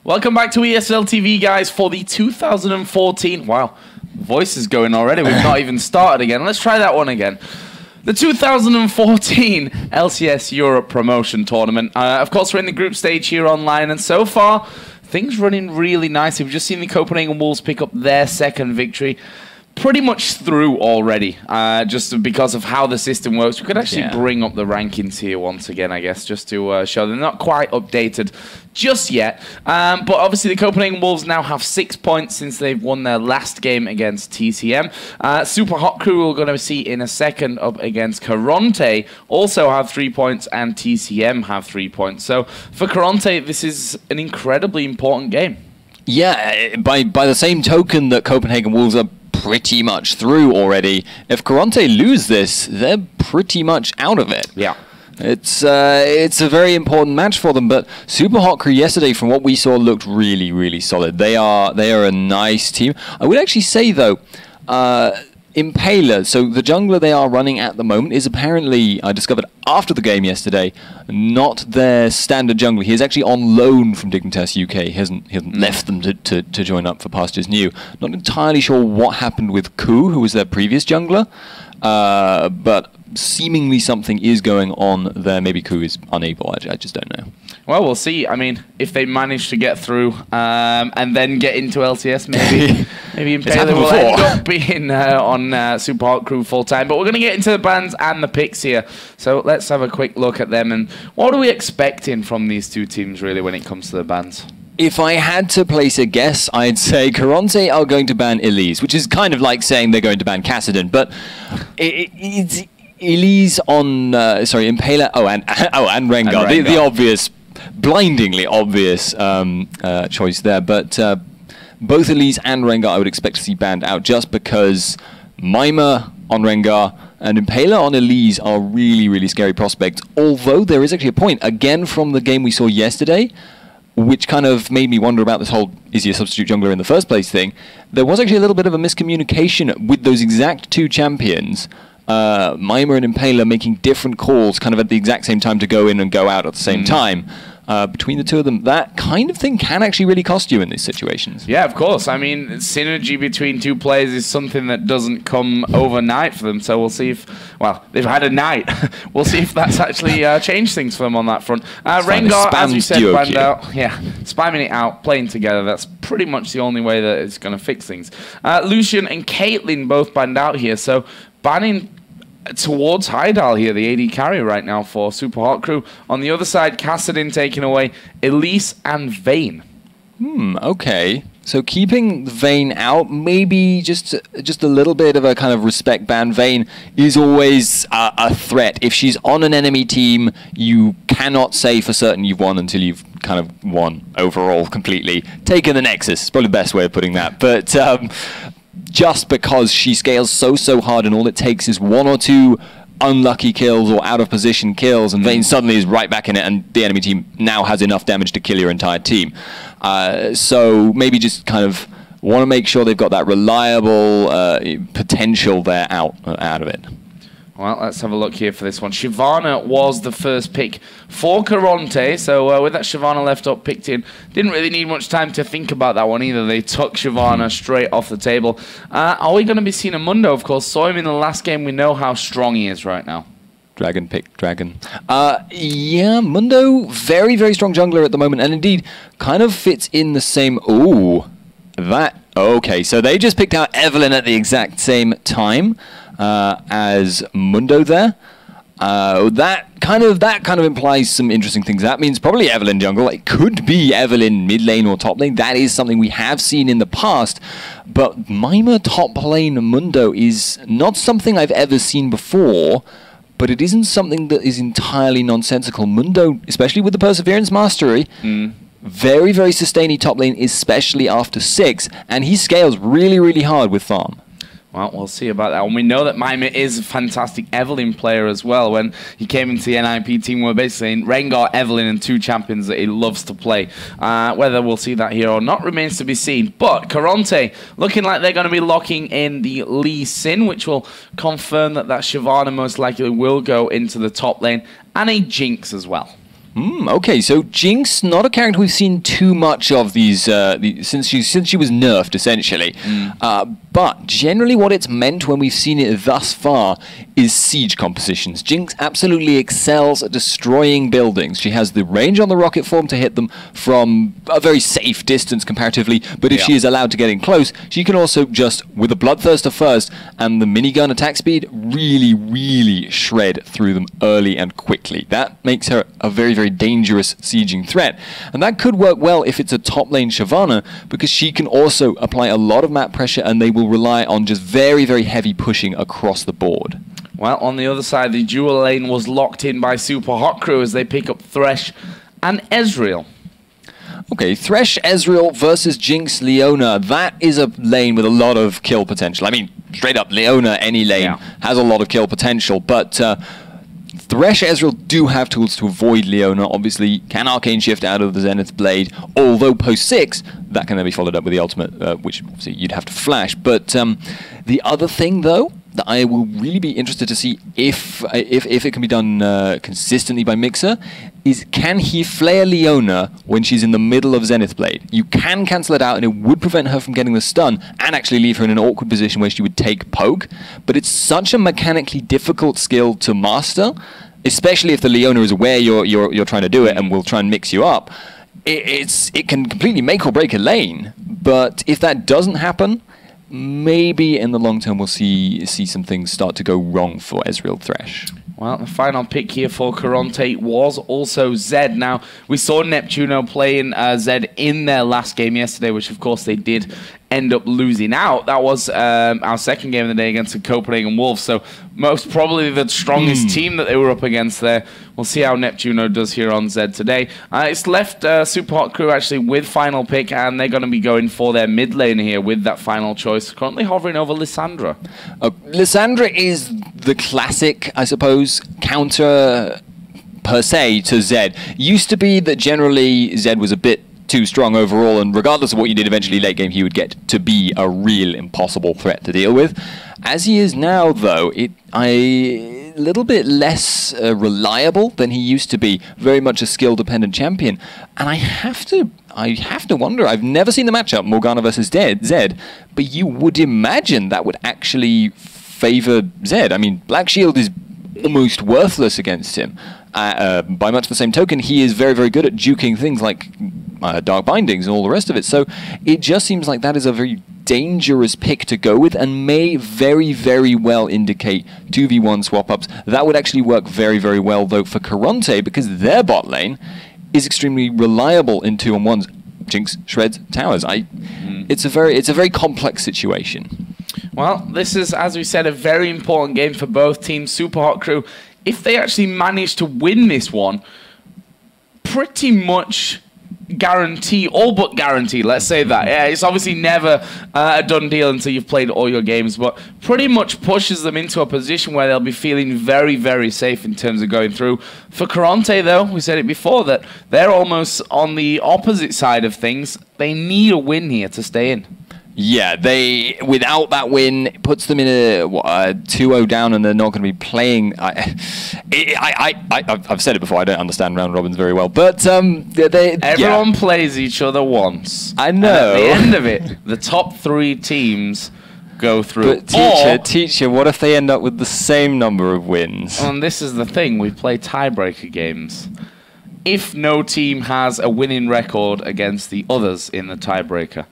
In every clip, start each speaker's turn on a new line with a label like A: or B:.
A: Welcome back to ESL TV, guys, for the 2014... Wow, voice is going already. We've not even started again. Let's try that one again. The 2014 LCS Europe Promotion Tournament. Of course, we're in the group stage here online, and so far, things running really nicely. We've just seen the Copenhagen Wolves pick up their second victory. Pretty much through already, just because of how the system works. We could actually bring up the rankings here once again, I guess, just to show they're not quite updated just yet. But obviously the Copenhagen Wolves now have 6 points since they've won their last game against TCM. SUPA Hot Crew we're going to see in a second up against Karont3 also have 3 points, and TCM have 3 points. So for Karont3, this is an incredibly important game.
B: Yeah, by the same token that Copenhagen Wolves are pretty much through already. If Karont3 lose this, they're pretty much out of it.
A: Yeah.
B: It's a very important match for them, but SUPA Hot Crew yesterday, from what we saw, looked really, really solid. They are a nice team. I would actually say, though, Impaler, so the jungler they are running at the moment is apparently, I discovered after the game yesterday, not their standard jungler. He is actually on loan from Dignitas UK. He hasn't left them to join up for Pastures New. Not entirely sure what happened with Ku, who was their previous jungler, but seemingly something is going on there. Maybe Ku is unable. I just don't know.
A: Well, we'll see. I mean, if they manage to get through and then get into LCS, maybe Impaler will end up being on SUPA Hot Crew full time. But we're going to get into the bans and the picks here. So let's have a quick look at them. And what are we expecting from these two teams, really, when it comes to the bans?
B: If I had to place a guess, I'd say Karont3 are going to ban Elise, which is kind of like saying they're going to ban Kassadin. But it's Elise on, Impaler, and Rengar. The obvious, blindingly obvious choice there. But both Elise and Rengar I would expect to see banned out, just because Mimer on Rengar and Impaler on Elise are really, really scary prospects. Although there is actually a point, again from the game we saw yesterday, which kind of made me wonder about this whole is he a substitute jungler in the first place thing. There was actually a little bit of a miscommunication with those exact two champions, Mimer and Impaler, making different calls kind of at the exact same time to go in and go out at the same time. Between the two of them, that kind of thing can actually really cost you in these situations.
A: Yeah, of course. I mean, synergy between two players is something that doesn't come overnight for them. So we'll see if, well, they've had a night. We'll see if that's actually changed things for them on that front. Rengar, as we said, banned out. Yeah, spamming it out, playing together. That's pretty much the only way that it's going to fix things. Lucian and Caitlyn both banned out here. So banning towards Heidal here, the AD carry right now for SUPA Hot Crew. On the other side, Kassadin taking away Elise and Vayne.
B: Okay. So keeping Vayne out, maybe just a little bit of a kind of respect ban. Vayne is always a threat. If she's on an enemy team, you cannot say for certain you've won until you've kind of won overall completely. Taken the Nexus is probably the best way of putting that. But just because she scales so hard and all it takes is one or two unlucky kills or out of position kills, and Vayne suddenly is right back in it, and the enemy team now has enough damage to kill your entire team. So maybe just kind of want to make sure they've got that reliable potential there out of it.
A: Well, let's have a look here for this one. Shyvana was the first pick for Karont3. So with that Shyvana left up, picked in. Didn't really need much time to think about that one either. They took Shyvana straight off the table. Are we going to be seeing a Mundo? Of course, saw him in the last game. We know how strong he is right now.
B: Dragon pick, Dragon. Yeah, Mundo, very, very strong jungler at the moment. And indeed, kind of fits in the same... Ooh, that... Okay, so they just picked out Evelynn at the exact same time as Mundo there. That kind of implies some interesting things. That means probably Evelynn jungle. It could be Evelynn mid lane or top lane. That is something we have seen in the past. But Mimer top lane Mundo is not something I've ever seen before. But it isn't something that is entirely nonsensical. Mundo, especially with the Perseverance Mastery, very, very sustainy top lane, especially after 6. And he scales really, really hard with farm.
A: Well, we'll see about that. And we know that Mimer is a fantastic Evelynn player as well. When he came into the NIP team, we're basically in Rengar, Evelynn, and two champions that he loves to play. Whether we'll see that here or not remains to be seen. But Karont3 looking like they're going to be locking in the Lee Sin, which will confirm that Shyvana most likely will go into the top lane, and a Jinx as well.
B: Okay, so Jinx, not a character we've seen too much of since she was nerfed, essentially. But generally what it's meant when we've seen it thus far is siege compositions. Jinx absolutely excels at destroying buildings. She has the range on the rocket form to hit them from a very safe distance comparatively, but if she is allowed to get in close, she can also just, with a Bloodthirster first and the minigun attack speed, really, really shred through them early and quickly. That makes her a very, very dangerous sieging threat. And that could work well if it's a top lane Shyvana, because she can also apply a lot of map pressure and they will rely on just very, very heavy pushing across the board.
A: Well, on the other side, the dual lane was locked in by SUPA Hot Crew as they pick up Thresh and Ezreal.
B: Okay, Thresh, Ezreal versus Jinx, Leona. That is a lane with a lot of kill potential. I mean, straight up, Leona, any lane, has a lot of kill potential, but Thresh, Ezreal do have tools to avoid Leona. Obviously, can Arcane Shift out of the Zenith Blade, although post 6, that can then be followed up with the ultimate, which obviously you'd have to flash. But the other thing, though, that I will really be interested to see if it can be done consistently by Mixer, is can he flare Leona when she's in the middle of Zenith Blade? You can cancel it out and it would prevent her from getting the stun and actually leave her in an awkward position where she would take poke, but it's such a mechanically difficult skill to master, especially if the Leona is aware you're trying to do it and will try and mix you up. It can completely make or break a lane, but if that doesn't happen, maybe in the long term we'll see some things start to go wrong for Ezreal Thresh.
A: Well, the final pick here for Karont3 was also Zed. Now, we saw Neptuno playing Zed in their last game yesterday, which of course they did end up losing out. That was our second game of the day against the Copenhagen Wolves, so most probably the strongest team that they were up against there. We'll see how Neptuno does here on Zed today. It's left SUPA Hot Crew actually with final pick, and they're going to be going for their mid lane here with that final choice, currently hovering over Lissandra.
B: Lissandra is the classic, I suppose, counter per se to Zed. Used to be that generally Zed was a bit too strong overall, and regardless of what you did eventually late game, he would get to be a real impossible threat to deal with. As he is now, though, a little bit less reliable than he used to be. Very much a skill-dependent champion, and I have to wonder. I've never seen the matchup Morgana versus Zed, but you would imagine that would actually favor Zed. I mean, Black Shield is almost worthless against him. By much the same token, he is very, very good at juking things like Dark Bindings and all the rest of it. So it just seems like that is a very dangerous pick to go with and may very, very well indicate 2v1 swap-ups. That would actually work very, very well, though, for Karont3, because their bot lane is extremely reliable in 2-on-1s. Jinx shreds towers. It's a very complex situation.
A: Well, this is, as we said, a very important game for both teams. SUPA Hot Crew, if they actually manage to win this one, pretty much guarantee, all but guarantee, let's say that. Yeah, it's obviously never a done deal until you've played all your games, but pretty much pushes them into a position where they'll be feeling very, very safe in terms of going through. For Karont3, though, we said it before, that they're almost on the opposite side of things. They need a win here to stay in.
B: Yeah, without that win, it puts them in a 2-0 down, and they're not going to be playing. I've said it before. I don't understand round robins very well, but
A: everyone plays each other once.
B: I know.
A: And at the end of it, the top 3 teams go through.
B: But teacher, what if they end up with the same number of wins?
A: And this is the thing: we play tiebreaker games. If no team has a winning record against the others in the tiebreaker.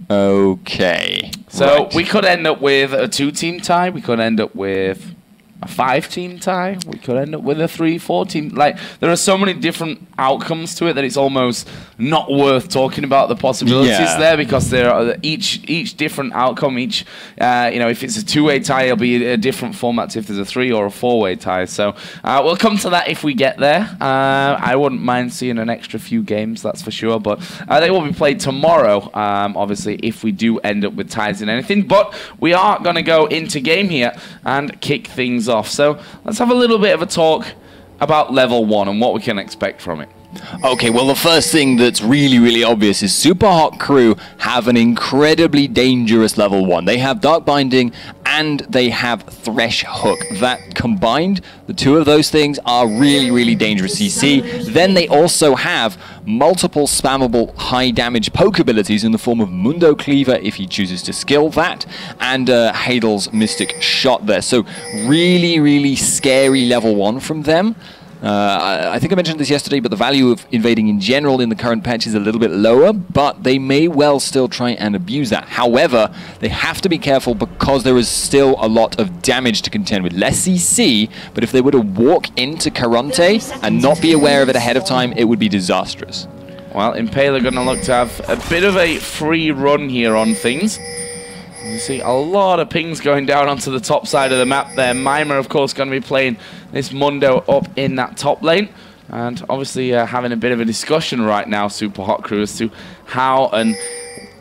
B: Okay.
A: So we could end up with a 2-team tie. We could end up with a 5-team tie. We could end up with a 3-4 team. Like, there are so many different outcomes to it that it's almost not worth talking about the possibilities there, because there are each different outcome. Each if it's a 2-way tie, it'll be a different format if there's a 3 or a 4-way tie. So we'll come to that if we get there. I wouldn't mind seeing an extra few games, that's for sure. But they will be played tomorrow, obviously, if we do end up with ties in anything. But we are going to go into game here and kick things off. So let's have a little bit of a talk about level 1 and what we can expect from it.
B: Okay, well, the first thing that's really, really obvious is Super Hot Crew have an incredibly dangerous level 1. They have Dark Binding and they have Thresh Hook. That combined, the two of those things are really, really dangerous CC. Then they also have multiple spammable high damage poke abilities in the form of Mundo Cleaver if he chooses to skill that, and Hadel's Mystic Shot there. So really, really scary level 1 from them. I think I mentioned this yesterday, but the value of invading in general in the current patch is a little bit lower, but they may well still try and abuse that. However, they have to be careful because there is still a lot of damage to contend with. Less CC, but if they were to walk into Karont3 and not be aware of it ahead of time, it would be disastrous.
A: Well, Impaler going to look to have a bit of a free run here on things. You see a lot of pings going down onto the top side of the map there. Mima, of course, going to be playing this Mundo up in that top lane. And obviously having a bit of a discussion right now, Super Hot Crew, as to how and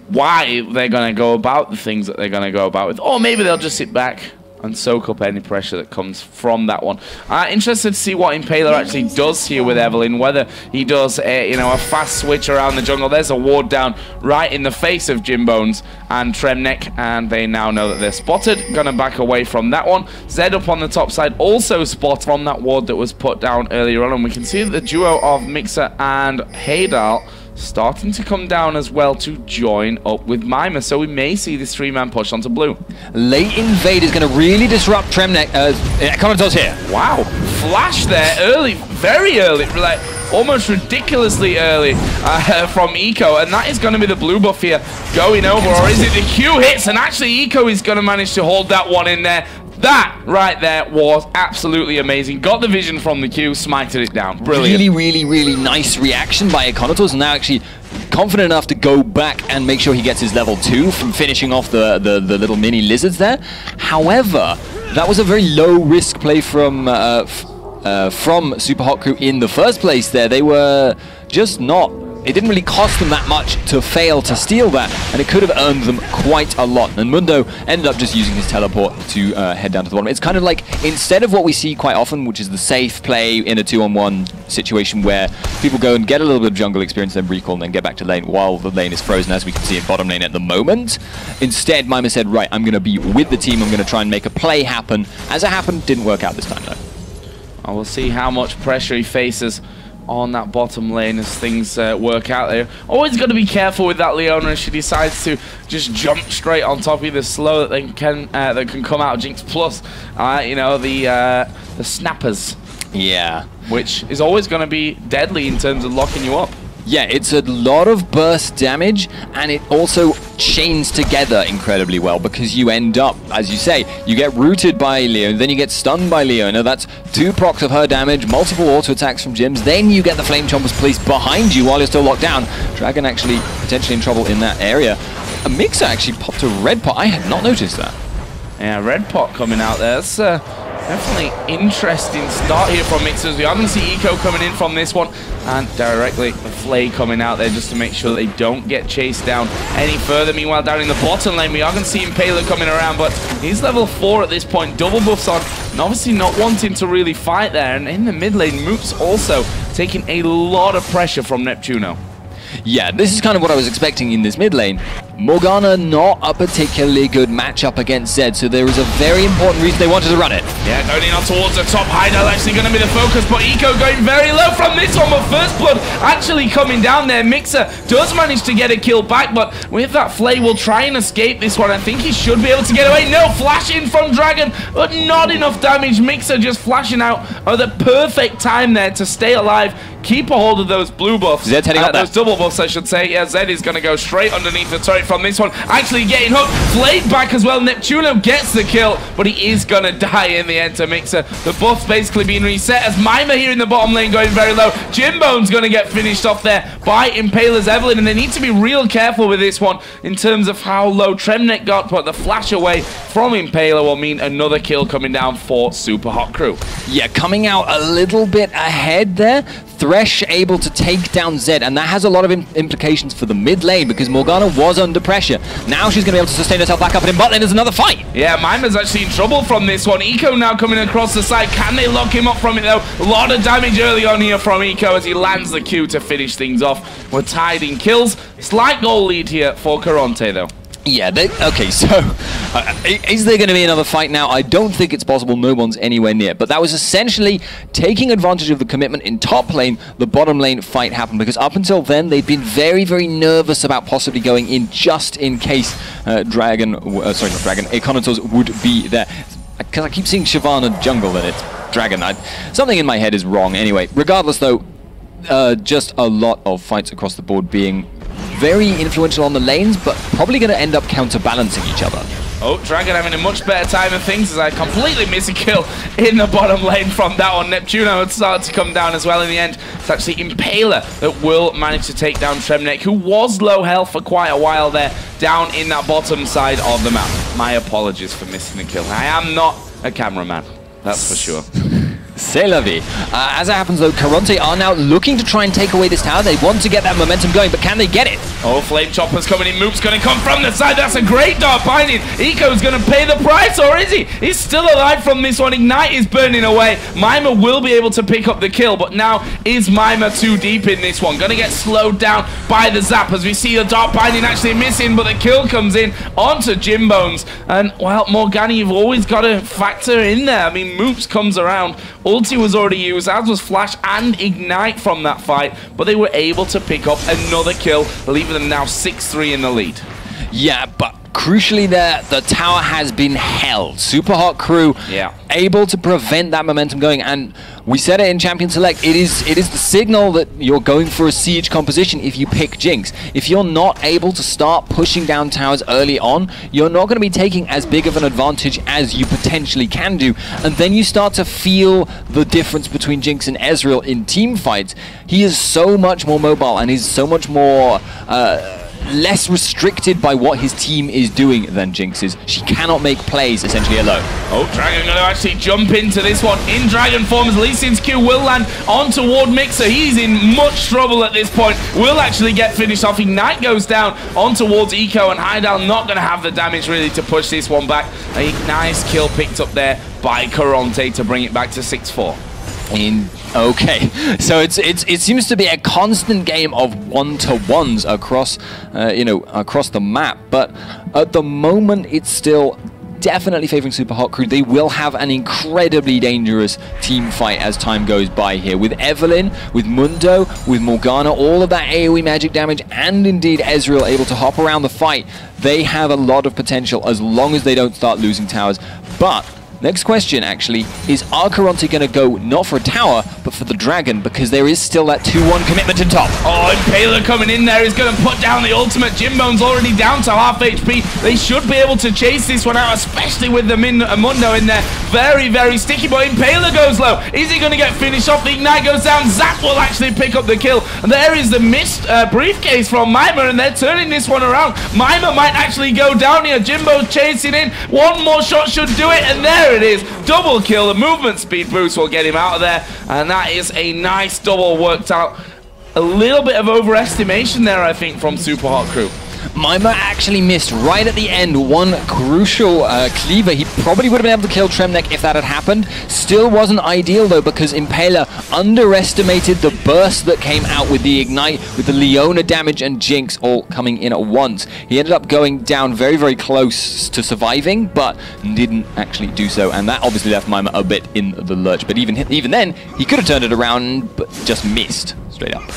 A: why they're going to go about the things that they're going to go about with. Or maybe they'll just sit back and soak up any pressure that comes from that one. Interested to see what Impaler actually does here with Evelyn, whether he does a fast switch around the jungle. There's a ward down right in the face of Jimbones and Tremnek, and they now know that they're spotted. Gonna back away from that one. Zed up on the top side also spot from that ward that was put down earlier on, and we can see that the duo of Mixer and Haydal starting to come down as well to join up with Mima, so we may see this 3-man push onto blue.
B: Late invade is going to really disrupt Tremnek. Karont3's here.
A: Wow, flash there early, very early, like almost ridiculously early from Eco, and that is going to be the blue buff here going over, or is it the Q hits, and actually Eco is going to manage to hold that one in there. That right there was absolutely amazing. Got the vision from the Q, smited it down. Brilliant.
B: Really, really, really nice reaction by Karont3, and now actually confident enough to go back and make sure he gets his level 2 from finishing off the little mini lizards there. However, that was a very low risk play from Super Hot Crew in the first place there. They were just not... It didn't really cost them that much to fail to steal that, and it could have earned them quite a lot. And Mundo ended up just using his teleport to head down to the bottom. It's kind of like, instead of what we see quite often, which is the safe play in a 2-on-1 situation where people go and get a little bit of jungle experience, then recall, and then get back to lane while the lane is frozen, as we can see in bottom lane at the moment. Instead, Mima said, right, I'm going to be with the team, I'm going to try and make a play happen. As it happened, didn't work out this time, though.
A: We'll see how much pressure he faces on that bottom lane as things work out there. Always got to be careful with that Leona if she decides to just jump straight on top of you. The slow that they can come out of Jinx, plus you know, the snappers.
B: Yeah,
A: which is always going to be deadly in terms of locking you up.
B: Yeah, it's a lot of burst damage, and it also chains together incredibly well because you end up, as you say, you get rooted by Leona, then you get stunned by Leona. That's 2 procs of her damage, multiple auto attacks from Jims, then you get the Flame Chompers placed behind you while you're still locked down. Dragon actually potentially in trouble in that area. A Mixer actually popped a red pot. I had not noticed that.
A: Yeah, red pot coming out there. That's definitely interesting start here from Mixers. We are going to see Eco coming in from this one, and directly the Flay coming out there just to make sure they don't get chased down any further. Meanwhile, down in the bottom lane, we are going to see Impaler coming around, but he's level 4 at this point, double buffs on, and obviously not wanting to really fight there. And in the mid lane, Moop's also taking a lot of pressure from Neptuno.
B: Yeah, this is kind of what I was expecting in this mid lane. Morgana, not a particularly good matchup against Zed, so there is a very important reason they wanted to run it.
A: Yeah, going on towards the top. Haydal actually going to be the focus, but Eco going very low from this one, but First Blood actually coming down there. Mixer does manage to get a kill back, but with that Flay, will try and escape this one. I think he should be able to get away. No, flash in from Dragon, but not enough damage. Mixer just flashing out at the perfect time there to stay alive, keep a hold of those blue buffs.
B: Zed's heading up there.
A: Those double buffs, I should say. Yeah, Zed is going to go straight underneath the turret from this one. Actually getting hooked. Flayed back as well. Neptuno gets the kill, but he is going to die in the end to Mixer. The buff's basically being reset as Mima here in the bottom lane going very low. Jimbone's going to get finished off there by Impaler's Evelyn, and they need to be real careful with this one in terms of how low Tremnek got, but the flash away from Impaler will mean another kill coming down for Super Hot Crew.
B: Yeah, coming out a little bit ahead there. Thresh able to take down Zed, and that has a lot of implications for the mid lane because Morgana was under pressure. Now she's going to be able to sustain herself back up, and in bot lane there's another fight.
A: Yeah, Mima's actually in trouble from this one. Eco now coming across the side. Can they lock him up from it though? A lot of damage early on here from Eco as he lands the Q to finish things off. We're tied in kills. Slight goal lead here for Karont3 though.
B: Yeah, okay, so is there going to be another fight now? I don't think it's possible. No one's anywhere near. But that was essentially taking advantage of the commitment in top lane. The bottom lane fight happened because up until then, they'd been very, very nervous about possibly going in just in case Karont3 would be there. Because I keep seeing Shyvana jungle and it's Dragon. Something in my head is wrong. Anyway, regardless though, just a lot of fights across the board being very influential on the lanes, but probably going to end up counterbalancing each other.
A: Oh, Dragon having a much better time of things as I completely miss a kill in the bottom lane from that one. Neptuno had started to come down as well in the end. It's actually Impaler that will manage to take down Tremnek, who was low health for quite a while there, down in that bottom side of the map. My apologies for missing the kill. I am not a cameraman, that's for sure.
B: C'est la vie. As it happens though, Karont3 are now looking to try and take away this tower. They want to get that momentum going, but can they get it?
A: Oh, Flame Chopper's coming in. Moop's going to come from the side. That's a great dark binding. Eco's going to pay the price, or is he? He's still alive from this one. Ignite is burning away. Mima will be able to pick up the kill, but now is Mima too deep in this one? Going to get slowed down by the zap as we see the dark binding actually missing, but the kill comes in onto Jimbones. And, well, Morgana, you've always got to factor in there. I mean, Moops comes around. Ulti was already used, as was Flash and Ignite from that fight, but they were able to pick up another kill, leaving them now 6-3 in the lead.
B: Yeah, but crucially there, the tower has been held. Super Hot Crew able to prevent that momentum going, and we said it in Champion Select, it is the signal that you're going for a siege composition if you pick Jinx. If you're not able to start pushing down towers early on, you're not going to be taking as big of an advantage as you potentially can do, and then you start to feel the difference between Jinx and Ezreal in team fights. He is so much more mobile and he's so much more less restricted by what his team is doing than Jinx is. She cannot make plays essentially alone.
A: Oh, Dragon going to actually jump into this one in Dragon form as Lee Sin's Q will land on toward Mixer. He's in much trouble at this point. Will actually get finished off. Ignite goes down on towards Eco, and Heidel not going to have the damage really to push this one back. A nice kill picked up there by Karont3 to bring it back to 6-4.
B: Okay, so it seems to be a constant game of one-to-ones across across the map, but at the moment it's still definitely favoring Super Hot Crew. They will have an incredibly dangerous team fight as time goes by here, with Evelynn, with Mundo, with Morgana, all of that AoE magic damage, and indeed Ezreal able to hop around the fight. They have a lot of potential as long as they don't start losing towers. But next question, actually, is are Karont3 going to go not for a tower, but for the Dragon, because there is still that 2-1 commitment in top. Oh,
A: Impaler coming in there is going to put down the ultimate. Jimbone's already down to half HP. They should be able to chase this one out, especially with the Mundo in there. Very, very sticky, but Impaler goes low. Is he going to get finished off? The Ignite goes down. Zap will actually pick up the kill. And there is the missed briefcase from Mima, and they're turning this one around. Mima might actually go down here. Jimbo's chasing in. One more shot should do it, and there it is. Double kill. The movement speed boost will get him out of there, and that is a nice double worked out. A little bit of overestimation there, I think, from Super Hot Crew.
B: Mima actually missed right at the end one crucial cleaver. He probably would have been able to kill Tremnek if that had happened. Still wasn't ideal though, because Impaler underestimated the burst that came out with the Ignite, with the Leona damage and Jinx all coming in at once. He ended up going down very, very close to surviving, but didn't actually do so, and that obviously left Mima a bit in the lurch. But even then, he could have turned it around, but just missed straight up.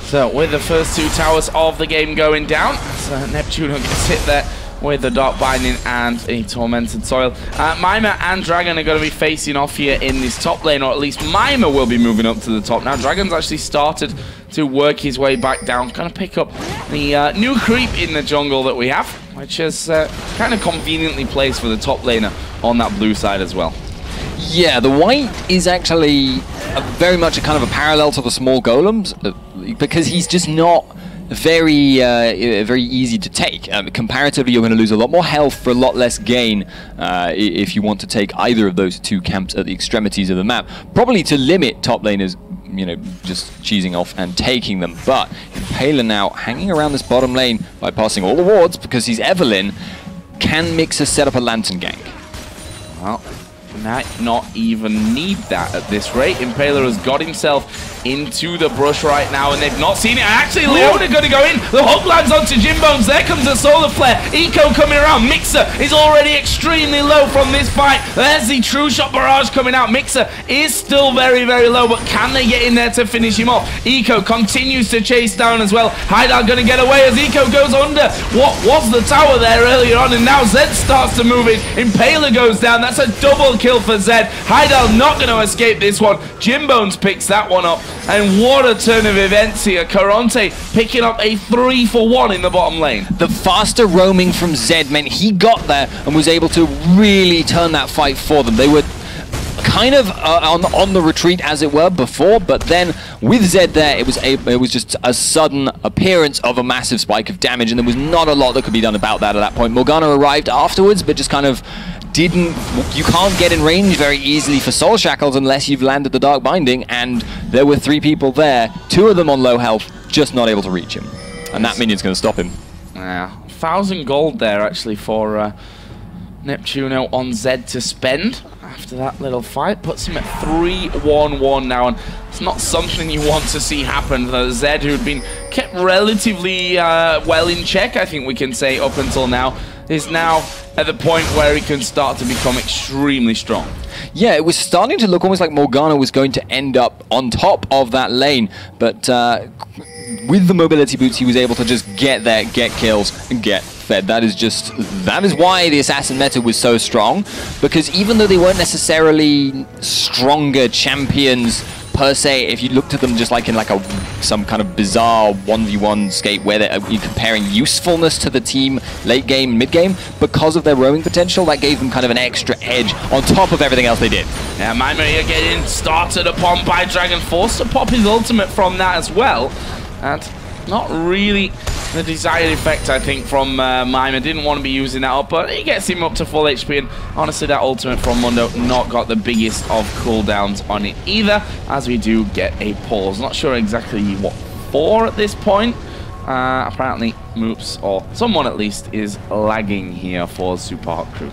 A: So, with the first two towers of the game going down, so Neptuno gets hit there with the Dark Binding and a Tormented Soil. Mima and Dragon are going to be facing off here in this top lane, or at least Mima will be moving up to the top. Now, Dragon's actually started to work his way back down, going to pick up the new creep in the jungle that we have, which is kind of conveniently placed for the top laner on that blue side as well.
B: Yeah, the white is actually very much a kind of a parallel to the small golems, because he's just not very easy to take. Comparatively, you're going to lose a lot more health for a lot less gain if you want to take either of those two camps at the extremities of the map, probably to limit top laners you know, just cheesing off and taking them. But Impaler now hanging around this bottom lane by passing all the wards because he's Evelyn. Can Mixer set up a Lantern gank?
A: Well, might not even need that at this rate. Impaler has got himself into the brush right now, and they've not seen it. Actually, Leona going to go in. The hook lands onto Jimbones. There comes the solar flare. Eco coming around. Mixer is already extremely low from this fight. There's the true shot barrage coming out. Mixer is still very, very low, but can they get in there to finish him off? Eco continues to chase down as well. Haidar going to get away as Eco goes under what was the tower there earlier on, and now Zed starts to move in. Impaler goes down. That's a double kill for Zed. Haidar not going to escape this one. Jimbones picks that one up. And what a turn of events here. Karont3 picking up a 3-for-1 in the bottom lane.
B: The faster roaming from Zed meant he got there and was able to really turn that fight for them. They were kind of on the retreat, as it were, before, but then with Zed there, it was just a sudden appearance of a massive spike of damage, and there was not a lot that could be done about that at that point. Morgana arrived afterwards, but just kind of you can't get in range very easily for Soul Shackles unless you've landed the Dark Binding, and there were 3 people there, 2 of them on low health, just not able to reach him. And that minion's going to stop him.
A: Yeah, 1,000 gold there actually for Neptuno on Zed to spend after that little fight. Puts him at 3-1-1 now, and it's not something you want to see happen. The Zed, who'd been kept relatively well in check, I think we can say, up until now, is now at the point where he can start to become extremely strong.
B: Yeah, it was starting to look almost like Morgana was going to end up on top of that lane, but with the mobility boots, he was able to just get there, get kills, and get fed. That is why the assassin meta was so strong, because even though they weren't necessarily stronger champions per se, if you looked at them just like in like some kind of bizarre 1v1 scape where you're comparing usefulness to the team late game, mid game, because of their roaming potential, that gave them kind of an extra edge on top of everything else they did.
A: Yeah, Maimir getting started upon by Dragon, forced to pop his ultimate from that as well, and not really the desired effect, I think, from Maimir. Didn't want to be using that up, but he gets him up to full HP, and honestly, that ultimate from Mundo not got the biggest of cooldowns on it either, as we do get a pause. Not sure exactly what for at this point. Apparently, Moops, or someone at least, is lagging here for SUPA Hot Crew.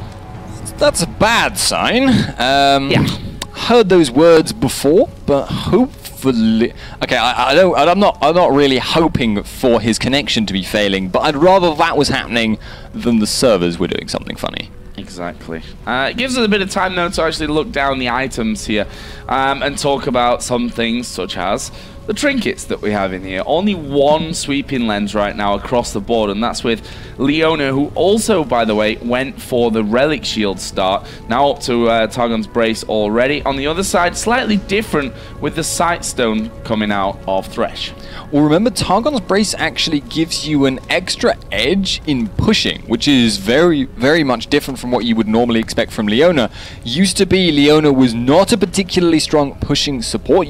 B: That's a bad sign.
A: Yeah.
B: Heard those words before, but hopefully... Okay, I'm not really hoping for his connection to be failing, but I'd rather that was happening than the servers were doing something funny.
A: Exactly. It gives us a bit of time, though, to actually look down the items here and talk about some things such as the trinkets that we have in here. Only one sweeping lens right now across the board, and that's with Leona, who also, by the way, went for the Relic Shield start. Now up to Targon's Brace already. On the other side, slightly different with the Sightstone coming out of Thresh.
B: Well, remember, Targon's Brace actually gives you an extra edge in pushing, which is very, very much different from what you would normally expect from Leona. Used to be Leona was not a particularly strong pushing support.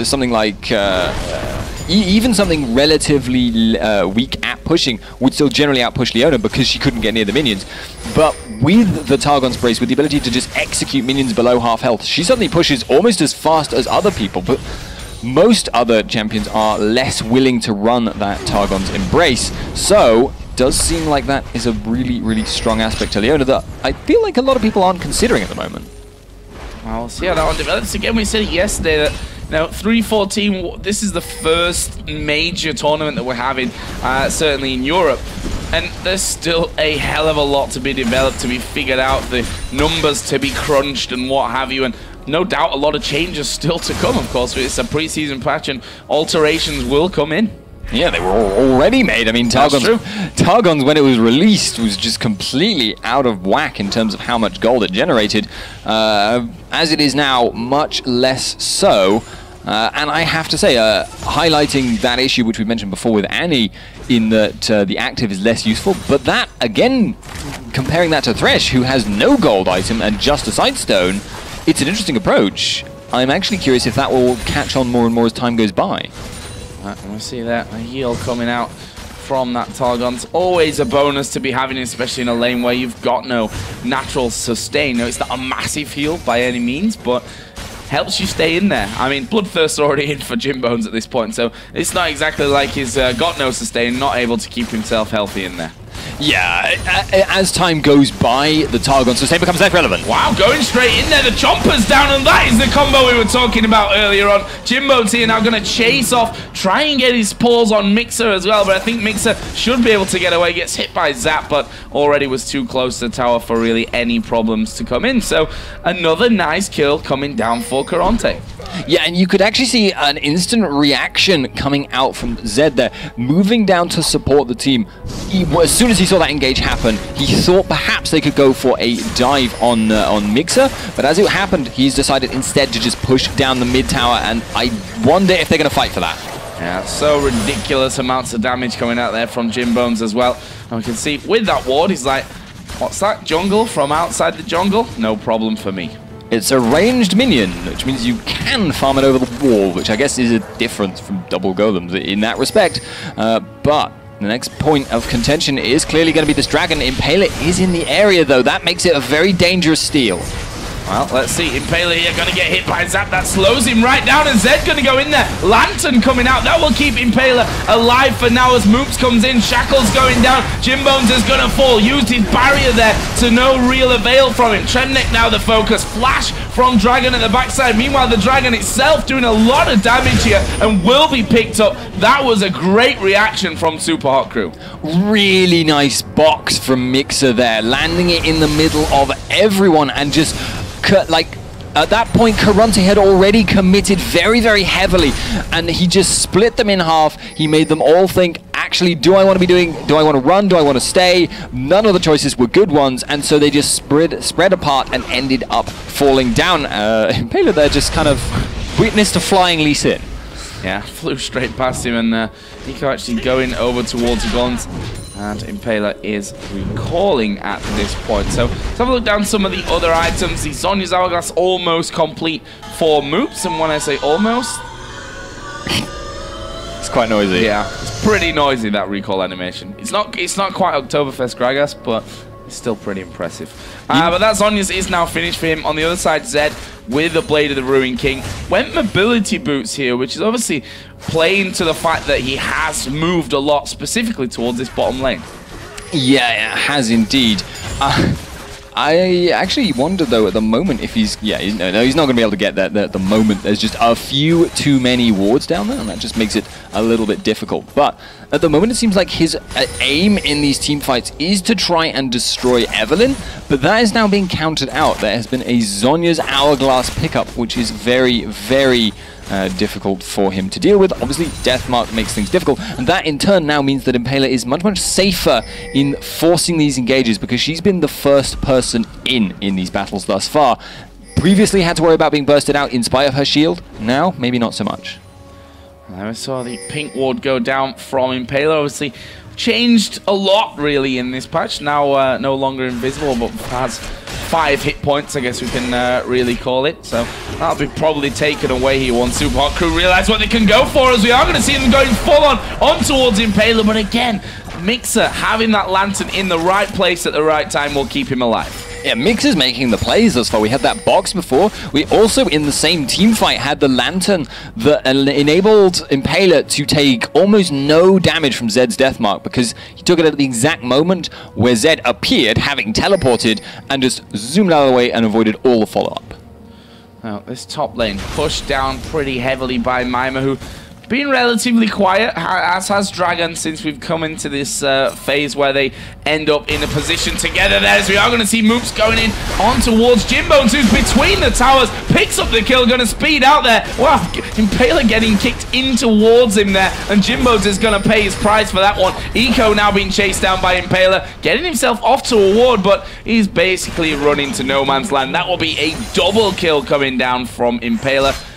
B: Something like even something relatively weak at pushing would still generally outpush Leona because she couldn't get near the minions. But with the Targon's Brace, with the ability to just execute minions below half health, she suddenly pushes almost as fast as other people. But most other champions are less willing to run that Targon's Embrace. So it does seem like that is a really, really strong aspect to Leona that I feel like a lot of people aren't considering at the moment.
A: Well, we'll see how that one develops. Again, we said it yesterday that now 3-14, this is the first major tournament that we're having, certainly in Europe. And there's still a hell of a lot to be developed, to be figured out, the numbers to be crunched and what have you. And no doubt a lot of changes still to come, of course. It's a pre-season patch and alterations will come in.
B: Yeah, they were already made. I mean, Targon's, when it was released, was just completely out of whack in terms of how much gold it generated. As it is now, much less so. And I have to say, highlighting that issue which we mentioned before with Annie, in that the active is less useful, but that, again, comparing that to Thresh, who has no gold item and just a Sightstone, it's an interesting approach. I'm actually curious if that will catch on more and more as time goes by.
A: We'll see that. A heal coming out from that Targon. It's always a bonus to be having, especially in a lane where you've got no natural sustain. No, it's not a massive heal by any means, but helps you stay in there. I mean, Bloodthirst's already in for Jimbones at this point, so it's not exactly like he's got no sustain, not able to keep himself healthy in there.
B: Yeah, as time goes by, the Targon sustain becomes less relevant.
A: Wow, going straight in there, the Chomper's down, and that is the combo we were talking about earlier on. Jimbones here now going to chase off, try and get his paws on Mixer as well, but I think Mixer should be able to get away, gets hit by Zap, but already was too close to the tower for really any problems to come in. So another nice kill coming down for Karont3.
B: Yeah, and you could actually see an instant reaction coming out from Zed there, moving down to support the team. As soon as he saw that engage happen, he thought perhaps they could go for a dive on Mixer, but as it happened, he's decided instead to just push down the mid tower, and I wonder if they're going to fight for that.
A: Yeah, so ridiculous amounts of damage coming out there from Jimbones as well. And we can see with that ward, he's like, what's that, jungle from outside the jungle? No problem for me.
B: It's a ranged minion, which means you can farm it over the wall, which I guess is a difference from double golems in that respect. But the next point of contention is clearly going to be this dragon. Impaler is in the area, though. That makes it a very dangerous steal.
A: Well, let's see. Impaler here going to get hit by Zap. That slows him right down, and Zed going to go in there. Lantern coming out. That will keep Impaler alive for now as Moops comes in. Shackle's going down. Jimbones is going to fall. Used his barrier there to no real avail from him. Tremnek now the focus. Flash from Dragon at the backside. Meanwhile, the Dragon itself doing a lot of damage here and will be picked up. That was a great reaction from Super Hot Crew.
B: Really nice box from Mixer there, landing it in the middle of everyone and just... like, at that point, Karont3 had already committed very, very heavily, and he just split them in half. He made them all think, actually, do I want to run, do I want to stay? None of the choices were good ones, and so they just spread apart and ended up falling down. Impaler there just kind of witnessed a flying Lee Sin.
A: Yeah, flew straight past him, and Nico actually going over towards Gons. And Impaler is recalling at this point. So let's have a look down some of the other items. The Zhonya's Hourglass almost complete for Moops. And when I say almost...
B: it's quite noisy.
A: Yeah, it's pretty noisy, that recall animation. It's not quite Oktoberfest Gragas, but it's still pretty impressive. But that Zhonya's is now finished for him. On the other side, Zed with the Blade of the Ruin King. Went mobility boots here, which is obviously playing to the fact that he has moved a lot specifically towards this bottom lane.
B: Yeah, it has indeed. I actually wonder though at the moment if he's he's not going to be able to get that at the moment. There's just a few too many wards down there, and that just makes it a little bit difficult. But at the moment it seems like his aim in these team fights is to try and destroy Evelynn, but that is now being countered out. There has been a Zhonya's Hourglass pickup, which is very, very difficult for him to deal with. Obviously, Deathmark makes things difficult, and that in turn now means that Impaler is much, much safer in forcing these engages because she's been the first person in these battles thus far. Previously had to worry about being bursted out in spite of her shield. Now, maybe not so much.
A: I saw the pink ward go down from Impaler. Obviously, changed a lot really in this patch. Now no longer invisible, but has 5 hit points, I guess we can really call it. So that'll be probably taken away here once Super Hot Crew realize what they can go for, as we are going to see them going full on towards Impaler. But again, Mixer having that Lantern in the right place at the right time will keep him alive.
B: Yeah, Mixer's making the plays thus far. We had that box before. We also, in the same team fight, had the Lantern that enabled Impaler to take almost no damage from Zed's Deathmark because he took it at the exact moment where Zed appeared, having teleported, and just zoomed out of the way and avoided all the follow-up.
A: Now, this top lane pushed down pretty heavily by Mima, who been relatively quiet, as has Dragon, since we've come into this phase where they end up in a position together there. As we are going to see Moops going in on towards Jimbones, who's between the towers, picks up the kill, going to speed out there. Wow, Impaler getting kicked in towards him there, and Jimbones is going to pay his price for that one. Eco now being chased down by Impaler, getting himself off to a ward, but he's basically running to no man's land. That will be a double kill coming down from Impaler.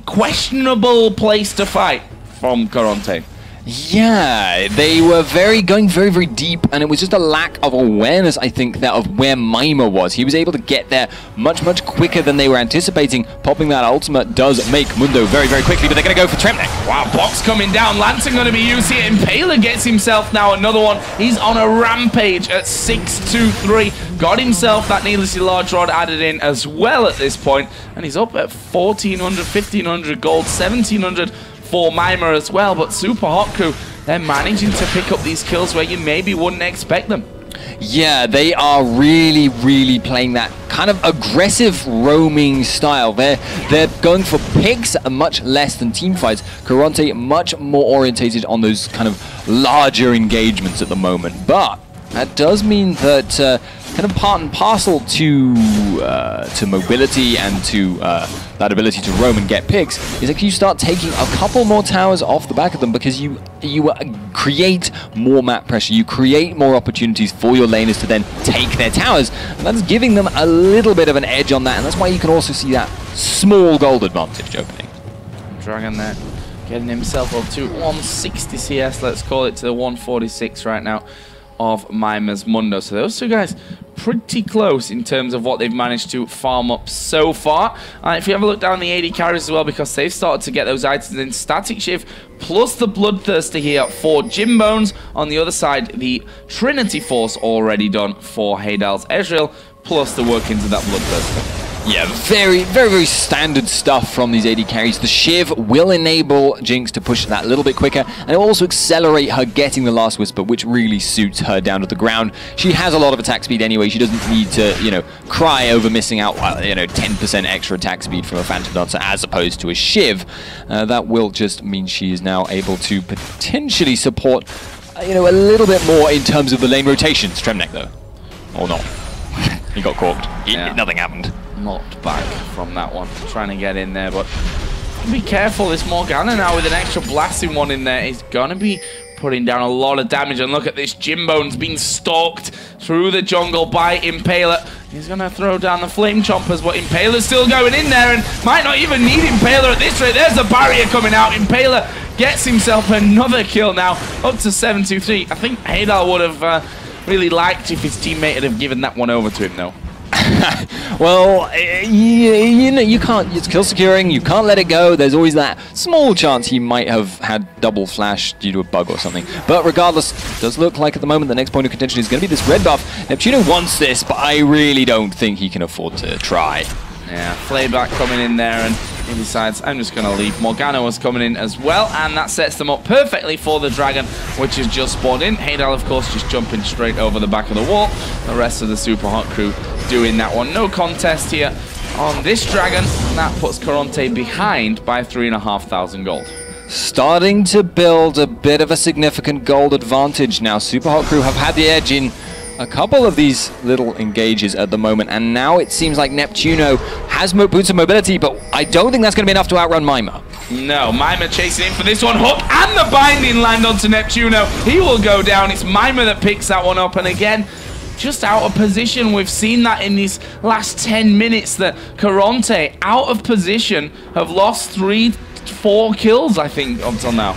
A: Questionable place to fight from Karont3.
B: Yeah, they were going very deep, and it was just a lack of awareness, I think, that of where Mima was. He was able to get there much quicker than they were anticipating. Popping that ultimate does make Mundo very quickly, but they're going to go for Tremnek.
A: Wow, box coming down. Lantern going to be used here. Impaler gets himself now another one. He's on a rampage at 6-2-3. Got himself that needlessly large rod added in as well at this point, and he's up at 1,400, 1,500 gold, 1,700 for Mima as well. But Super Hot Crew, they're managing to pick up these kills where you maybe wouldn't expect them.
B: Yeah, they are really playing that kind of aggressive roaming style. They're going for picks much less than team fights. Karont3 much more orientated on those kind of larger engagements at the moment. But that does mean that kind of part and parcel to mobility and to that ability to roam and get picks is that you start taking a couple more towers off the back of them, because you create more map pressure, you create more opportunities for your laners to then take their towers, and that's giving them a little bit of an edge on that, and that's why you can also see that small gold advantage opening.
A: Dragon there getting himself up to 160 CS, let's call it, to the 146 right now of Mima's Mundo. So those two guys pretty close in terms of what they've managed to farm up so far. If you have a look down the AD carries as well, because they've started to get those items in. Static Shift plus the Bloodthirster here for Jimbones. On the other side, the Trinity Force already done for Heydal's Ezreal, plus the workings of that Bloodthirster.
B: Yeah, very standard stuff from these AD carries. The Shiv will enable Jinx to push that a little bit quicker, and it will also accelerate her getting the Last Whisper, which really suits her down to the ground. She has a lot of attack speed anyway. She doesn't need to, you know, cry over missing out, 10% extra attack speed from a Phantom Dancer as opposed to a Shiv. That will just mean she is now able to potentially support, a little bit more in terms of the lane rotations. Tremnek, though. Or not. He got corked. Nothing happened.
A: Knocked back from that one, trying to get in there, but be careful. This Morgana now with an extra blasting one in there is gonna be putting down a lot of damage. And look at this, Jimbone's being stalked through the jungle by Impaler. He's gonna throw down the Flame Chompers, but Impaler's still going in there and might not even need Impaler at this rate. There's the barrier coming out. Impaler gets himself another kill now, up to 7-2-3. I think Heydal would have really liked if his teammate had have given that one over to him though.
B: Well, you can't, it's kill securing, you can't let it go. There's always that small chance he might have had double flash due to a bug or something. But regardless, it does look like at the moment the next point of contention is going to be this red buff. Neptuno wants this, but I really don't think he can afford to try.
A: Yeah, Flayback coming in there, and he decides, I'm just going to leave. Morgana was coming in as well, and that sets them up perfectly for the Dragon, which is just spawned in. Heydal, of course, just jumping straight over the back of the wall. The rest of the Super Hot Crew doing that one. No contest here on this Dragon, and that puts Karont3 behind by 3,500 gold.
B: Starting to build a bit of a significant gold advantage now. Super Hot Crew have had the edge in a couple of these little engages at the moment, and now it seems like Neptuno has boots of mobility, but I don't think that's going to be enough to outrun Mima.
A: No, Mima chasing in for this one. Hook and the binding land onto Neptuno. He will go down. It's Mima that picks that one up, and again, just out of position. We've seen that in these last 10 minutes, that Karont3 out of position have lost 3-4 kills, I think, until now.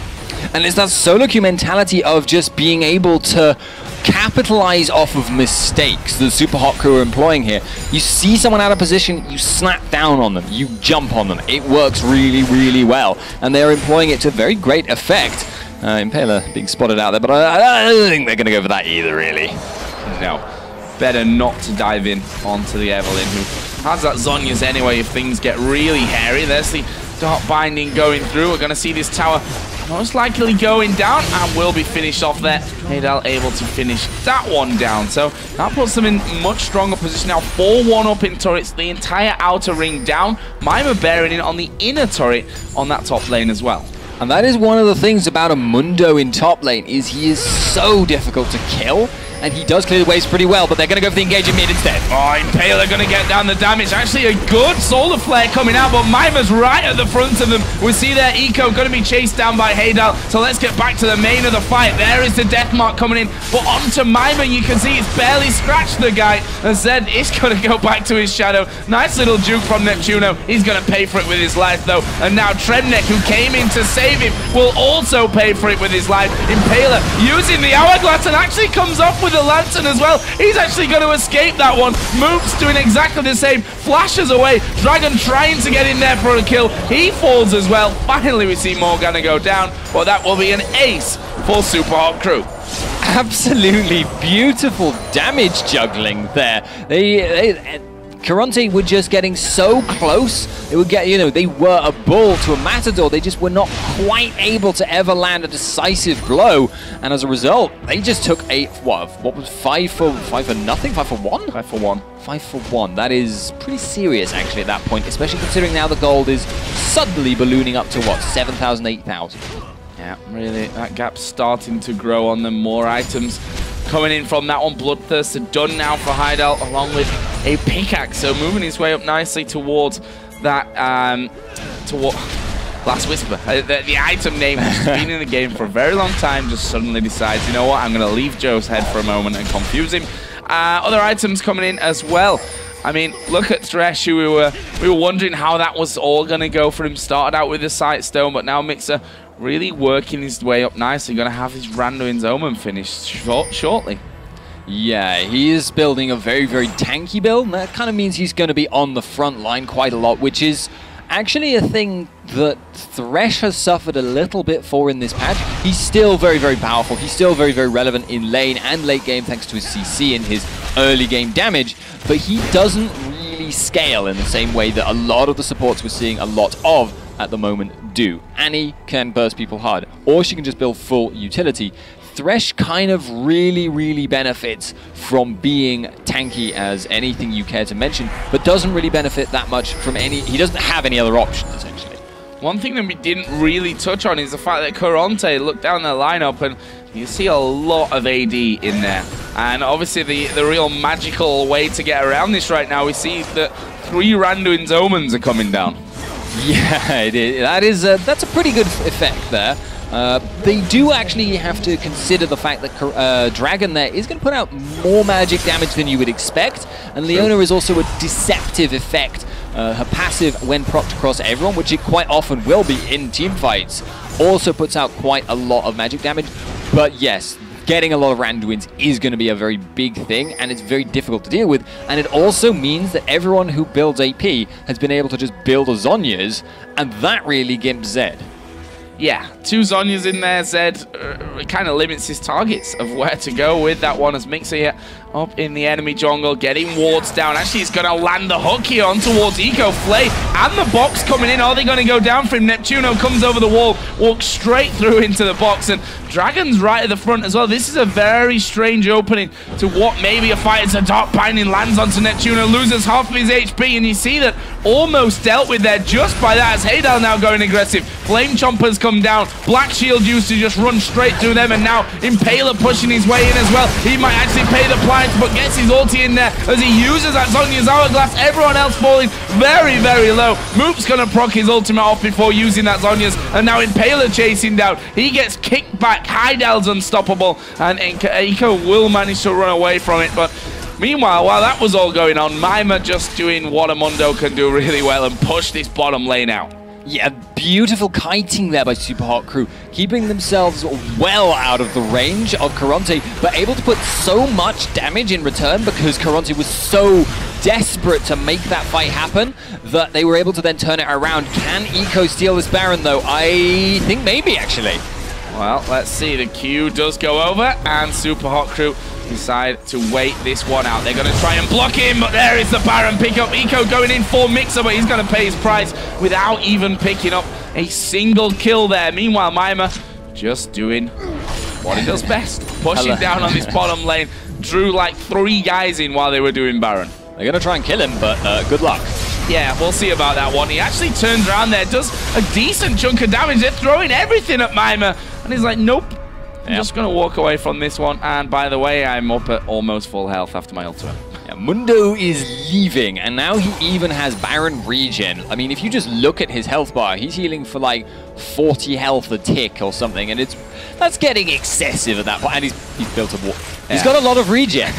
B: And it's that solo queue mentality of just being able to capitalize off of mistakes the Super Hot Crew are employing here. You see someone out of position, you snap down on them, you jump on them. It works really well, and they're employing it to very great effect. Impaler being spotted out there, but I don't think they're going to go for that either, really.
A: No, better not to dive in onto the Evelynn, who has that Zhonya's anyway if things get really hairy. There's the Dark Binding going through. We're going to see this tower most likely going down, and will be finished off there. Heydal able to finish that one down. So that puts them in much stronger position now. 4-1 up in turrets, the entire outer ring down. Mima bearing in on the inner turret on that top lane as well.
B: And that is one of the things about a Mundo in top lane, is he is so difficult to kill. and he does clear the waves pretty well, but they're going to go for the engaging mid instead.
A: Oh, Impaler going to get down the damage. Actually, a good solar flare coming out, but Mima's right at the front of them. We see their eco going to be chased down by Haydal, so let's get back to the main of the fight. There is the death mark coming in, but onto Mima, you can see it's barely scratched the guy. And Zed is going to go back to his shadow. Nice little juke from Neptuno. He's going to pay for it with his life, though. And now Trebnek, who came in to save him, will also pay for it with his life. Impaler using the hourglass and actually comes off with the lantern as well. He's actually going to escape that one. Moops doing exactly the same. Flashes away. Dragon trying to get in there for a kill. He falls as well. Finally, we see Morgana go down. Well, that will be an ace for Karont3.
B: Absolutely beautiful damage juggling there. Karont3 were just getting so close. They would get, you know, they were a bull to a matador. They just were not quite able to ever land a decisive blow. And as a result, they just took a, what was 5 for nothing? 5 for 1?
A: 5 for 1.
B: 5 for 1. That is pretty serious, actually, at that point, especially considering now the gold is suddenly ballooning up to, what, 7,000, 8,000.
A: Yeah, really, that gap's starting to grow on them. More items coming in from that one. Bloodthirster done now for Haydal, along with a pickaxe. So moving his way up nicely towards that, Last Whisper. The item name has been in the game for a very long time, just suddenly decides, you know what, I'm going to leave Joe's head for a moment and confuse him. Other items coming in as well. I mean, look at Thresh, who we were wondering how that was all going to go for him. Started out with the Sightstone, but now Mixer really working his way up nicely. Going to have his Randuin's Omen finished shortly.
B: Yeah, he is building a very, very tanky build, and that kind of means he's going to be on the front line quite a lot, which is actually a thing that Thresh has suffered a little bit for in this patch. He's still very, very powerful. He's still very, very relevant in lane and late game thanks to his CC and his early game damage, but he doesn't really scale in the same way that a lot of the supports we're seeing a lot of at the moment do. Annie can burst people hard, or she can just build full utility. Thresh kind of really, really benefits from being tanky as anything you care to mention, but doesn't really benefit that much from he doesn't have any other options, essentially.
A: One thing that we didn't really touch on is the fact that Karont3, look down their lineup and you see a lot of AD in there. And obviously the real magical way to get around this right now, we see that 3 Randuin's Omens are coming down.
B: Yeah, it is. That's a pretty good effect there. They do actually have to consider the fact that Dragon there is going to put out more magic damage than you would expect, and Leona is also a deceptive effect. Her passive, when procced across everyone, which it quite often will be in team fights, also puts out quite a lot of magic damage. But yes, getting a lot of Randuins is going to be a very big thing, and it's very difficult to deal with. And it also means that everyone who builds AP has been able to just build a Zhonya's, and that really gimps Zed.
A: Yeah, 2 Zhonya's in there. Zed kind of limits his targets of where to go with that one as Mixer here up in the enemy jungle, getting wards down. Actually, he's going to land the hook here on towards Eco. Flay and the box coming in. Are they going to go down for him? Neptuno comes over the wall, walks straight through into the box, and Dragon's right at the front as well. This is a very strange opening to what may be a fight. It's a Dark Binding, lands onto Neptuno, loses half of his HP, and you see that almost dealt with there just by that as Haydal now going aggressive. Flame Chompers come down. Black Shield used to just run straight through them, and now Impaler pushing his way in as well. He might actually pay the price, but gets his ulti in there as he uses that Zhonya's Hourglass. Everyone else falling very, very low. Moop's going to proc his ultimate off before using that Zhonya's, and now Impaler chasing down. He gets kicked back. Haydal's unstoppable, and Eco will manage to run away from it, but meanwhile, while that was all going on, Mima just doing what Amundo can do really well and push this bottom lane out.
B: Yeah, beautiful kiting there by Karont3, keeping themselves well out of the range of Karont3, but able to put so much damage in return because Karont3 was so desperate to make that fight happen that they were able to then turn it around. Can Eco steal this Baron though? I think maybe, actually.
A: Well, let's see. The Q does go over, and Karont3 decide to wait this one out. They're going to try and block him, but there is the Baron pick up. Eco going in for Mixer, but he's going to pay his price without even picking up a single kill there. Meanwhile, Mima just doing what he does best, pushing down on this bottom lane. Drew like 3 guys in while they were doing Baron.
B: They're going to try and kill him, but good luck.
A: Yeah, we'll see about that one. He actually turns around there, does a decent chunk of damage. They're throwing everything at Mima, and he's like, nope. I'm just going to walk away from this one. And by the way, I'm up at almost full health after my ultimate.
B: Yeah, Mundo is leaving, and now he even has Baron regen. I mean, if you just look at his health bar, he's healing for like 40 health a tick or something, and that's getting excessive at that point. And he's built a war. Yeah. He's got a lot of regen.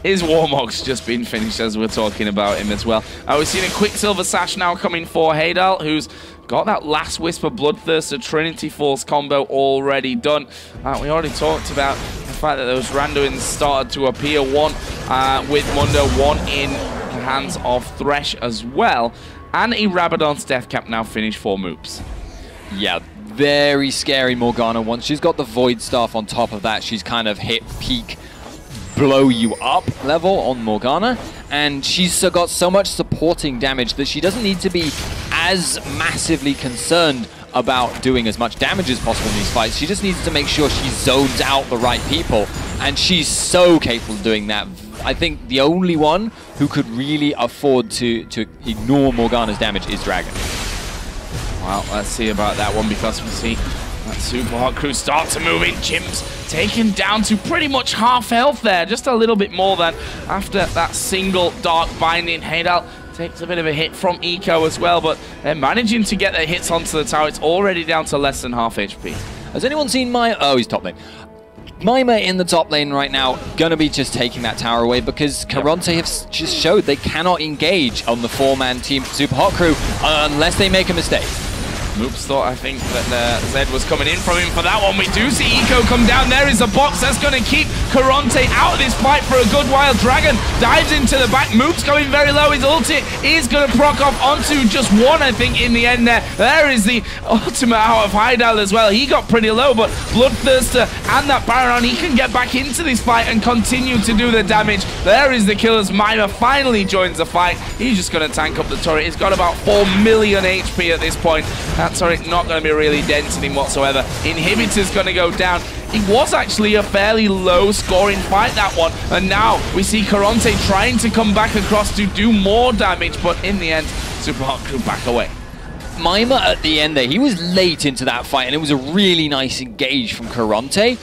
A: His Warmog's just been finished as we're talking about him as well. We've seen a Quicksilver Sash now coming for Heydal, who's got that Last Whisper Bloodthirster Trinity Force combo already done. We already talked about the fact that those Randuins started to appear. One with Mundo, one in the hands of Thresh as well. And a Rabadon's Death Cap now finished for Moops.
B: Yeah, very scary Morgana. Once she's got the Void Staff on top of that, she's kind of hit peak blow you up level on Morgana, and she's got so much supporting damage that she doesn't need to be as massively concerned about doing as much damage as possible in these fights. She just needs to make sure she zones out the right people, and she's so capable of doing that. I think the only one who could really afford to ignore Morgana's damage is Dragon.
A: Well, let's see about that one, because we see that Super Hot Crew start to move in. Jim's taken down to pretty much half health there, just a little bit more than after that single Dark Binding. Heydal takes a bit of a hit from Eco as well, but they're managing to get their hits onto the tower. It's already down to less than half HP.
B: Has anyone seen Oh, he's top lane. Mima in the top lane right now, gonna be just taking that tower away, because Karont3 have just showed they cannot engage on the 4-man team Super Hot Crew unless they make a mistake.
A: Moops thought, I think, that Zed was coming in from him for that one. We do see Eco come down. There is a box that's going to keep Karont3 out of this fight for a good while. Dragon dives into the back. Moops going very low. His ulti is going to proc off onto just one, I think, in the end there. There is the ultimate out of Heydal as well. He got pretty low, but Bloodthirster and that Baron, he can get back into this fight and continue to do the damage. There is the kill as Mima finally joins the fight. He's just going to tank up the turret. He's got about 4 million HP at this point. That turret not going to be really denting him whatsoever. Inhibitor's going to go down. It was actually a fairly low scoring fight, that one. And now we see Karont3 trying to come back across to do more damage, but in the end, Super Hot Crew back away.
B: Mima at the end there, he was late into that fight, and it was a really nice engage from Karont3.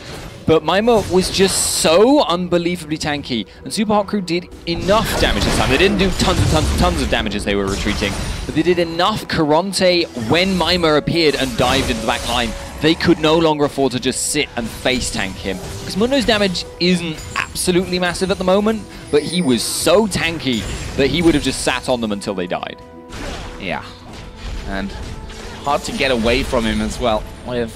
B: But Mima was just so unbelievably tanky, and Super Hot Crew did enough damage this time. They didn't do tons of damage as they were retreating, but they did enough. Karont3, when Mima appeared and dived into the back line, they could no longer afford to just sit and face tank him, because Mundo's damage isn't absolutely massive at the moment, but he was so tanky that he would have just sat on them until they died.
A: Yeah, and hard to get away from him as well, with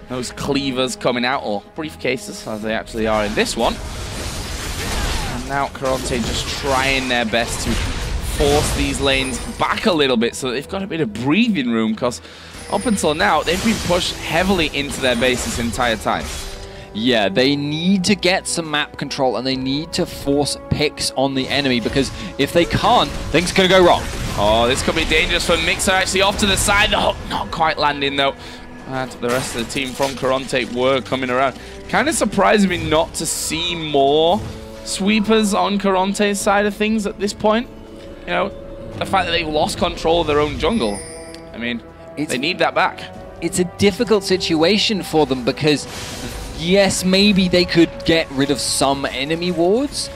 A: those cleavers coming out, or briefcases as they actually are in this one. And now Karont3 just trying their best to force these lanes back a little bit so that they've got a bit of breathing room, because up until now they've been pushed heavily into their base this entire time.
B: Yeah, they need to get some map control, and they need to force picks on the enemy, because if they can't, things could go wrong.
A: Oh, this could be dangerous for Mixer, actually off to the side. The hook not quite landing though. And the rest of the team from Karont3 were coming around. Kind of surprising me not to see more sweepers on Karont3's side of things at this point. You know, the fact that they've lost control of their own jungle. I mean, they need that back.
B: It's a difficult situation for them, because yes, maybe they could get rid of some enemy wards,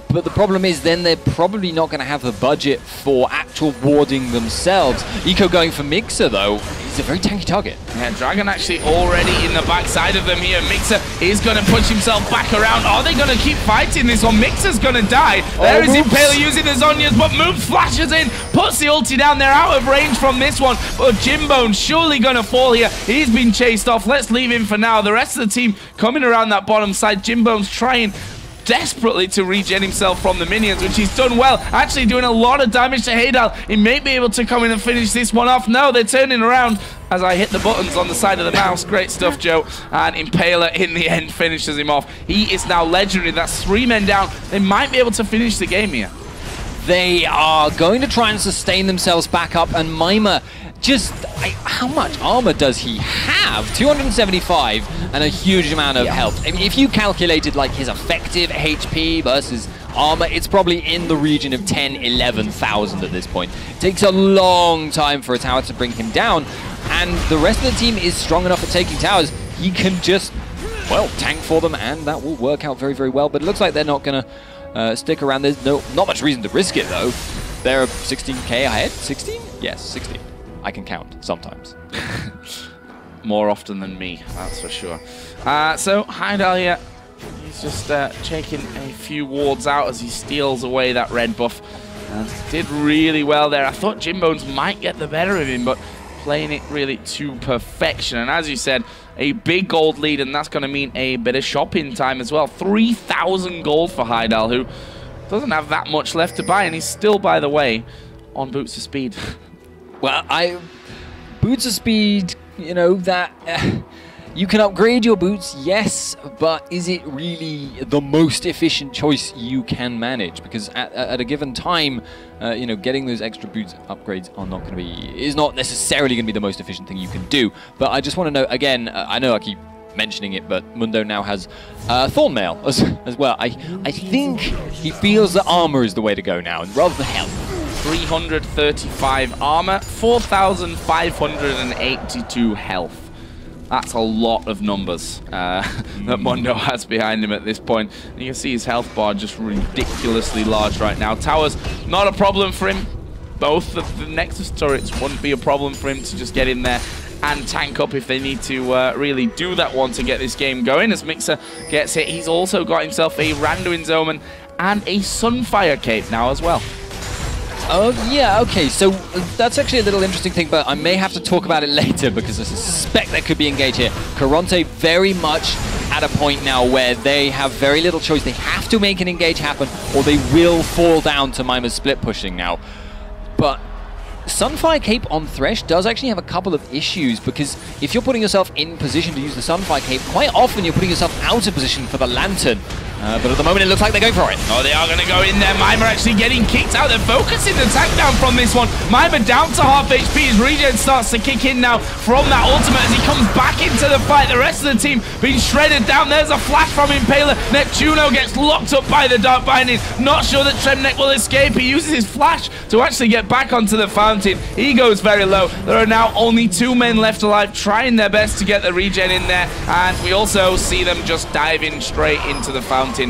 B: but the problem is then they're probably not going to have the budget for actual warding themselves. Eco going for Mixer, though. He's a very tanky target.
A: Yeah, Dragon actually already in the backside of them here. Mixer is going to push himself back around. Are they going to keep fighting this one? Mixer's going to die. There is Impaler using the Zhonya's, but Moops flashes in, puts the ulti down. They're out of range from this one, but Jimbone's surely going to fall here. He's been chased off. Let's leave him for now. The rest of the team coming around that bottom side. Jimbone's trying desperately to regen himself from the minions, which he's done well, actually doing a lot of damage to Heydal. He may be able to come in and finish this one off. No, they're turning around as I hit the buttons on the side of the mouse. Great stuff, Joe. And Impaler in the end finishes him off. He is now legendary. That's 3 men down. They might be able to finish the game here.
B: They are going to try and sustain themselves back up, and Mima just, how much armor does he have? 275 and a huge amount of health. I mean, if you calculated like his effective HP versus armor, it's probably in the region of 10, 11,000 at this point. It takes a long time for a tower to bring him down, and the rest of the team is strong enough at taking towers. He can just well, tank for them, and that will work out very, very well. But it looks like they're not going to stick around. There's not much reason to risk it, though. They're 16k ahead. 16? Yes, 16. I can count sometimes.
A: More often than me, that's for sure. So, Heidal here, he's just checking a few wards out as he steals away that red buff. And did really well there. I thought Jimbones might get the better of him, but playing it really to perfection. And as you said, a big gold lead, and that's going to mean a bit of shopping time as well. 3,000 gold for Heidal, who doesn't have that much left to buy, and he's still, by the way, on Boots of Speed.
B: Well, Boots of Speed, you know, that... you can upgrade your boots, yes, but is it really the most efficient choice you can manage? Because at a given time, you know, getting those extra boots upgrades is not necessarily going to be the most efficient thing you can do. But I just want to know, again, I know I keep mentioning it, but Mundo now has Thorn Mail as well. I think he feels that armor is the way to go now, rather than health. 335 armor, 4,582 health. That's a lot of numbers that Mundo has behind him at this point. And you can see his health bar just ridiculously large right now. Towers, not a problem for him. Both of the Nexus turrets wouldn't be a problem for him to just get in there and tank up if they need to really do that one to get this game going. As Mixer gets hit, he's also got himself a Randuin's Omen and a Sunfire Cape now as well. Yeah, okay, so that's actually a little interesting thing, but I may have to talk about it later because I suspect there could be engage here. Karont3 very much at a point now where they have very little choice. They have to make an engage happen or they will fall down to Mimer's split pushing now. But Sunfire Cape on Thresh does actually have a couple of issues because if you're putting yourself in position to use the Sunfire Cape, quite often you're putting yourself out of position for the Lantern. But at the moment, it looks like they're going for it. Oh, they are going to go in there. Mimer actually getting kicked out. They're focusing the tank down from this one. Mimer down to half HP. His regen starts to kick in now from that ultimate as he comes back into the fight. The rest of the team being shredded down. There's a flash from Impaler. Neptuno gets locked up by the Dark Binding. Not sure that Tremnek will escape. He uses his flash to actually get back onto the fountain. He goes very low. There are now only 2 men left alive, trying their best to get the regen in there. And we also see them just diving straight into the fountain to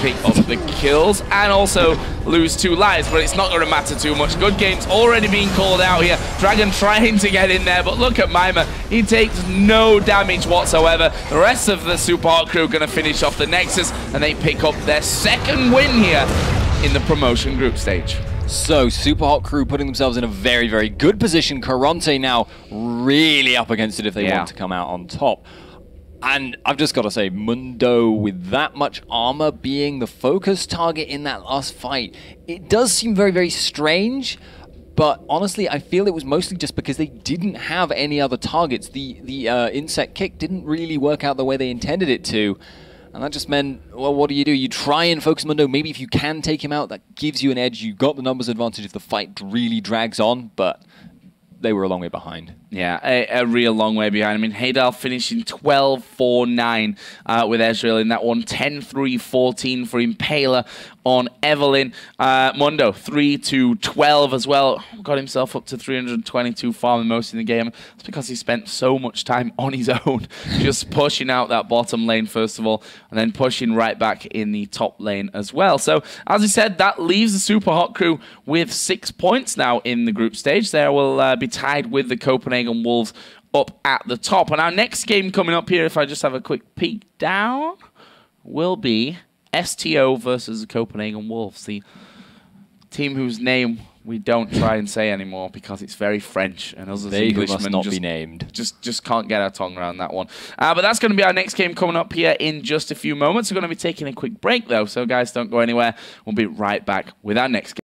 B: pick up the kills and also lose 2 lives, but it's not going to matter too much. Good game's already being called out here. Dragon trying to get in there, but look at Mimer. He takes no damage whatsoever. The rest of the Super Hot crew going to finish off the Nexus, and they pick up their 2nd win here in the promotion group stage. So, Super Hot crew putting themselves in a very, very good position. Karont3 now really up against it if they want to come out on top. And I've just got to say, Mundo, with that much armor being the focus target in that last fight, it does seem very, very strange. But honestly, I feel it was mostly just because they didn't have any other targets. The insect kick didn't really work out the way they intended it to. And that just meant, well, what do? You try and focus Mundo. Maybe if you can take him out, that gives you an edge. You got the numbers advantage if the fight really drags on, but they were a long way behind. Yeah, a real long way behind. I mean, Heidal finishing 12-4-9 with Ezreal in that one. 10-3-14 for Impaler on Evelyn. Mundo, 3-12 as well. Got himself up to 322 farming most in the game. It's because he spent so much time on his own, just pushing out that bottom lane first of all, and then pushing right back in the top lane as well. So, as I said, that leaves the Super Hot crew with 6 points now in the group stage. They will be tied with the Copenhagen Wolves up at the top. And our next game coming up here, if I just have a quick peek down, will be STO versus the Copenhagen Wolves, the team whose name we don't try and say anymore because it's very French, and us as Englishmen must not be named. Just can't get our tongue around that one. But that's going to be our next game coming up here in just a few moments. We're going to be taking a quick break though, so guys, don't go anywhere. We'll be right back with our next game.